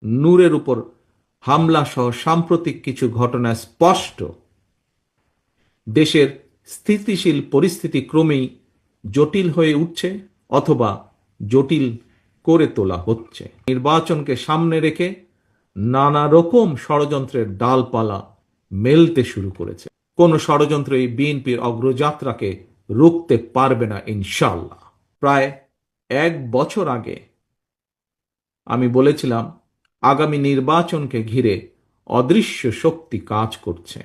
নূরের উপর হামলা সহ সাম্প্রতিক কিছু ঘটনা স্পষ্ট দেশের স্থিতিশীল পরিস্থিতি ক্রমেই জটিল হয়ে উঠছে অথবা জটিল করে তোলা হচ্ছে। নির্বাচনকে সামনে রেখে নানা রকম ষড়যন্ত্রের ডালপালা মেলতে শুরু করেছে। কোন ষড়যন্ত্র এই বিএনপির অগ্রযাত্রাকে রুখতে পারবে না ইনশাআল্লাহ। প্রায় 1 বছর আগে আমি বলেছিলাম আগামী নির্বাচনকে ঘিরে অদৃশ্য শক্তি কাজ করছে।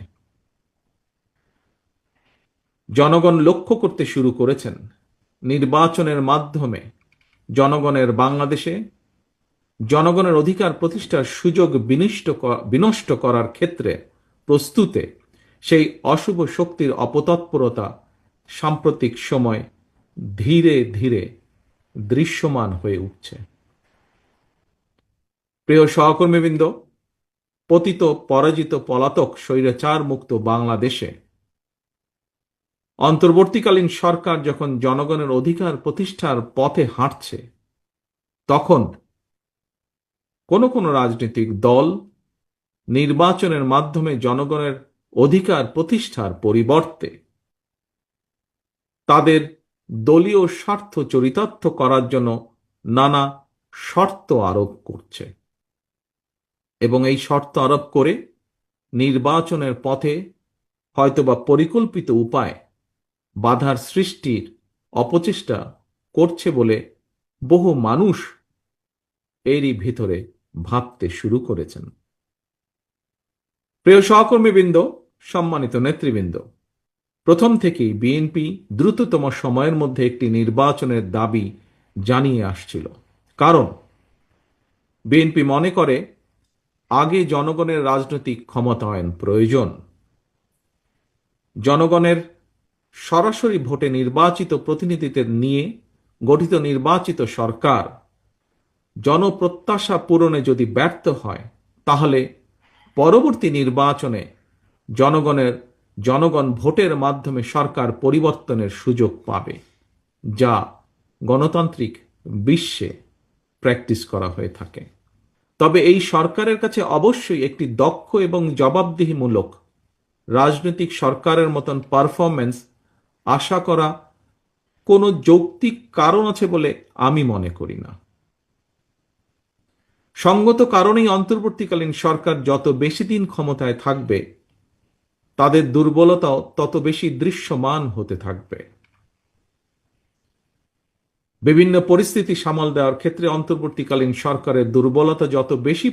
জনগণ লক্ষ্য করতে শুরু করেছেন নির্বাচনের মাধ্যমে জনগণের বাংলাদেশে জনগণের অধিকার প্রতিষ্ঠার সুযোগ বিনষ্ট করার ক্ষেত্রে প্রস্তুতে সেই অশুভ শক্তির অপতৎপরতা সাম্প্রতিক সময় ধীরে ধীরে দৃশ্যমান হয়ে উঠছে। প্রিয় সহকর্মীবৃন্দ, পতিত পরাজিত পলাতক স্বৈরাচার মুক্ত বাংলাদেশে অন্তর্বর্তীকালীন সরকার যখন জনগণের অধিকার প্রতিষ্ঠার পথে হাঁটছে, তখন কোন কোন রাজনৈতিক দল নির্বাচনের মাধ্যমে জনগণের অধিকার প্রতিষ্ঠার পরিবর্তে তাদের দলীয় স্বার্থ চরিতার্থ করার জন্য নানা শর্ত আরোপ করছে এবং এই শর্ত আরোপ করে নির্বাচনের পথে হয়তোবা পরিকল্পিত উপায় বাধার সৃষ্টির অপচেষ্টা করছে বলে বহু মানুষ এরই ভিতরে ভাবতে শুরু করেছেন। প্রিয় সহকর্মীবৃন্দ, সম্মানিত নেতৃবৃন্দ, প্রথম থেকেই বিএনপি দ্রুততম সময়ের মধ্যে একটি নির্বাচনের দাবি জানিয়ে আসছিল। কারণ বিএনপি মনে করে আগে জনগণের রাজনৈতিক ক্ষমতায়ন প্রয়োজন। জনগণের সরাসরি ভোটে নির্বাচিত প্রতিনিধিদের নিয়ে গঠিত নির্বাচিত সরকার জনপ্রত্যাশা পূরণে যদি ব্যর্থ হয়, তাহলে পরবর্তী নির্বাচনে জনগণ ভোটের মাধ্যমে সরকার পরিবর্তনের সুযোগ পাবে, যা গণতান্ত্রিক বিশ্বে প্র্যাকটিস করা হয়ে থাকে। তবে এই সরকারের কাছে অবশ্যই একটি দক্ষ এবং জবাবদিহিমূলক রাজনৈতিক সরকারের মতন পারফরম্যান্স আশা করা কোনো যৌক্তিক কারণ আছে বলে আমি মনে করি না। সঙ্গত কারণেই অন্তর্বর্তীকালীন সরকার যত বেশি দিন ক্ষমতায় থাকবে, তাদের দুর্বলতাও তত বেশি দৃশ্যমান হতে থাকবে। বিভিন্ন পরিস্থিতি সামাল দেওয়ার ক্ষেত্রে অন্তর্বর্তীকালীন সরকারের দুর্বলতা যত বেশি